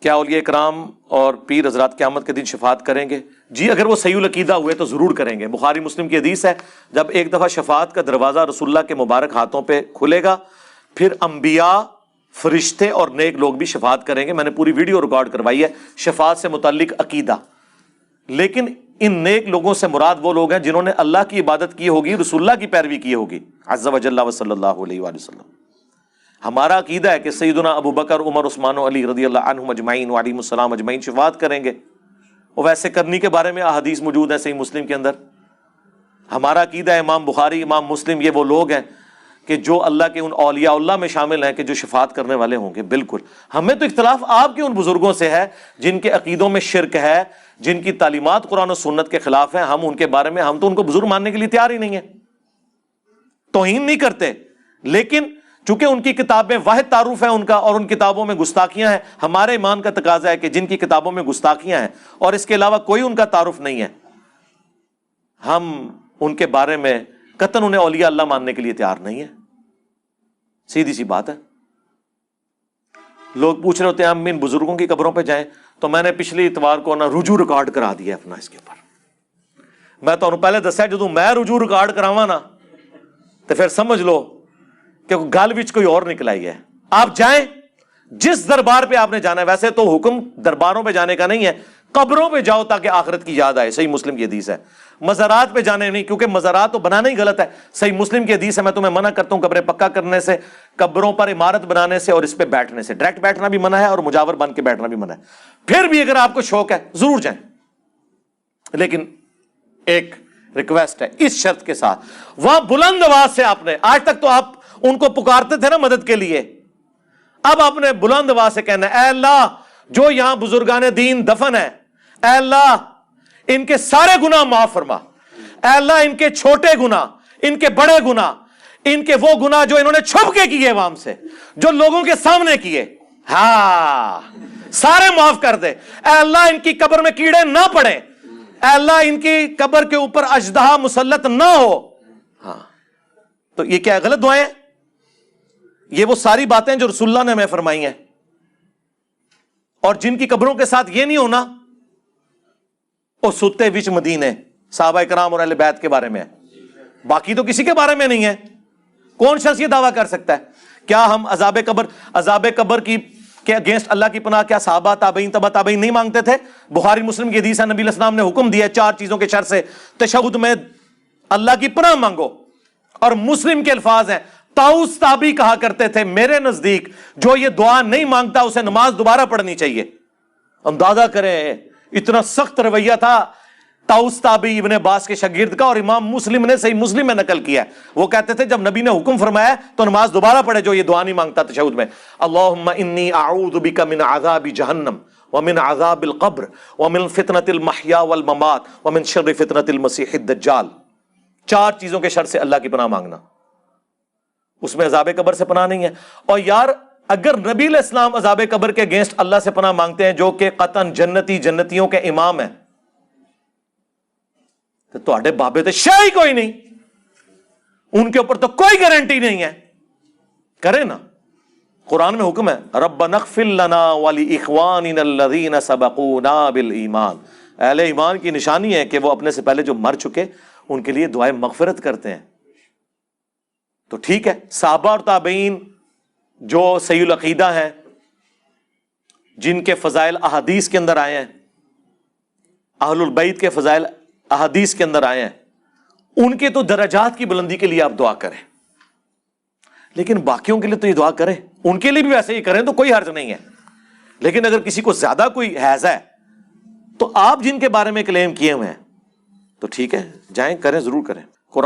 کیا اولیاء کرام اور پیر حضرات قیامت کے دن شفاعت کریں گے؟ جی اگر وہ صحیح العقیدہ ہوئے تو ضرور کریں گے۔ بخاری مسلم کی حدیث ہے، جب ایک دفعہ شفاعت کا دروازہ رسول اللہ کے مبارک ہاتھوں پہ کھلے گا، پھر انبیاء، فرشتے اور نیک لوگ بھی شفاعت کریں گے۔ میں نے پوری ویڈیو ریکارڈ کروائی ہے شفاعت سے متعلق عقیدہ۔ لیکن ان نیک لوگوں سے مراد وہ لوگ ہیں جنہوں نے اللہ کی عبادت کی ہوگی، رسول اللہ کی پیروی کی ہوگی عز و جل و صلی اللہ علیہ وآلہ وسلم۔ ہمارا عقیدہ ہے کہ سیدنا ابو بکر، عمر، عثمان و علی رضی اللہ عنہم اجمعین وعلیہم السلام اجمعین شفاعت کریں گے، اور ویسے کرنے کے بارے میں احادیث موجود ہیں صحیح مسلم کے اندر۔ ہمارا عقیدہ ہے امام بخاری، امام مسلم یہ وہ لوگ ہیں کہ جو اللہ کے ان اولیاء اللہ میں شامل ہیں کہ جو شفاعت کرنے والے ہوں گے۔ بالکل، ہمیں تو اختلاف آپ کے ان بزرگوں سے ہے جن کے عقیدوں میں شرک ہے، جن کی تعلیمات قرآن و سنت کے خلاف ہیں۔ ہم ان کے بارے میں، ہم تو ان کو بزرگ ماننے کے لیے تیار ہی نہیں ہیں، توہین نہیں کرتے، لیکن چونکہ ان کی کتابیں واحد تعارف ہے ان کا، اور ان کتابوں میں گستاخیاں ہیں، ہمارے ایمان کا تقاضا ہے کہ جن کی کتابوں میں گستاخیاں ہیں اور اس کے علاوہ کوئی ان کا تعارف نہیں ہے، ہم ان کے بارے میں قطعاً انہیں اولیاء اللہ ماننے کے لیے تیار نہیں ہے۔ سیدھی سی بات ہے۔ لوگ پوچھ رہے ہوتے ہیں ہم ان بزرگوں کی قبروں پہ جائیں، تو میں نے پچھلی اتوار کو رجوع ریکارڈ کرا دیا اپنا اس کے اوپر۔ میں تو پہلے دسیا جدوں میں رجوع ریکارڈ کراواں نا تو پھر سمجھ لو کہ گل وچ کوئی اور نکل آئی ہے۔ آپ جائیں جس دربار پہ آپ نے جانا ہے، ویسے تو حکم درباروں پہ جانے کا نہیں ہے، قبروں پہ جاؤ تاکہ آخرت کی یاد آئے، صحیح مسلم کی حدیث ہے۔ مزارات پہ جانے نہیں، کیونکہ مزارات تو بنانا ہی غلط ہے، صحیح مسلم کی حدیث ہے۔ میں تمہیں منع کرتا ہوں قبریں پکا کرنے سے، قبروں پر عمارت بنانے سے اور اس پہ بیٹھنے سے۔ ڈائریکٹ بیٹھنا بھی منع ہے اور مجاور بن کے بیٹھنا بھی منع ہے۔ پھر بھی اگر آپ کو شوق ہے ضرور جائیں، لیکن ایک ریکویسٹ ہے اس شرط کے ساتھ، وہاں بلند آواز سے آپ نے، آج تک تو آپ ان کو پکارتے تھے نا مدد کے لیے، اب آپ نے بلند آواز سے کہنا ہے اے اللہ جو یہاں بزرگان دین دفن ہے، اے اللہ ان کے سارے گناہ معاف فرما، اے اللہ ان کے چھوٹے گناہ، ان کے بڑے گناہ، ان کے وہ گناہ جو انہوں نے چھپ کے کیے عوام سے، جو لوگوں کے سامنے کیے، ہاں سارے معاف کر دے۔ اے اللہ ان کی قبر میں کیڑے نہ پڑے، اے اللہ ان کی قبر کے اوپر اژدہا مسلط نہ ہو۔ ہاں تو یہ کیا غلط دعائیں ہیں؟ یہ وہ ساری باتیں جو رسول اللہ نے ہمیں فرمائی ہیں، اور جن کی قبروں کے ساتھ یہ نہیں ہونا وہ ستے وچ مدینے صحابہ کرام اور اہل بیت کے بارے میں ہے، باقی تو کسی کے بارے میں نہیں ہے۔ کون شخص یہ دعویٰ کر سکتا ہے؟ کیا ہم عذاب قبر کی کے اگینسٹ اللہ کی پناہ کیا صحابہ، تابعین، تبع تابعین نہیں مانگتے تھے؟ بخاری مسلم کی حدیث ہے، نبی علیہ السلام نے حکم دیا ہے 4 چیزوں کے شر سے تشہد میں اللہ کی پناہ مانگو، اور مسلم کے الفاظ ہیں، طاؤس تابعی کہا کرتے تھے میرے نزدیک جو یہ دعا نہیں مانگتا اسے نماز دوبارہ پڑھنی چاہیے۔ اندازہ کریں اتنا سخت رویہ تھا طاؤس تابعی ابن عباس کے شاگرد کا، اور امام مسلم نے صحیح مسلم میں نقل کیا ہے، وہ کہتے تھے جب نبی نے حکم فرمایا تو نماز دوبارہ پڑھے جو یہ دعا نہیں مانگتا تشہد میں، اللہم انی اعوذ بک من عذاب جہنم ومن عذاب القبر ومن فتنة المحیا والممات ومن شر فتنة المسیح الدجال۔ 4 چیزوں کے شر سے اللہ کی پناہ مانگنا، اس میں عذاب قبر سے پناہ نہیں ہے۔ اور یار اگر نبی علیہ السلام عذاب قبر کے اگینسٹ اللہ سے پناہ مانگتے ہیں جو کہ قطعاً جنتیوں کے امام ہیں، تو تواڈے بابے تے شے ہی کوئی نہیں، ان کے اوپر تو کوئی گارنٹی نہیں ہے، کرے نا۔ قرآن میں حکم ہے ربنا اغفر لنا ولاخواننا الذین سبقونا بالایمان، اہل ایمان کی نشانی ہے کہ وہ اپنے سے پہلے جو مر چکے ان کے لیے دعائیں مغفرت کرتے ہیں۔ تو ٹھیک ہے، صحابہ اور تابعین جو صحیح العقیدہ ہیں، جن کے فضائل احادیث کے اندر آئے ہیں، اہل البیت کے فضائل احادیث کے اندر آئے ہیں، ان کے تو درجات کی بلندی کے لیے آپ دعا کریں، لیکن باقیوں کے لیے تو یہ دعا کریں، ان کے لیے بھی ویسے ہی کریں تو کوئی حرج نہیں ہے۔ لیکن اگر کسی کو زیادہ کوئی حیض ہے تو آپ جن کے بارے میں کلیم کیے ہوئے ہیں تو ٹھیک ہے، جائیں کریں، ضرور کریں۔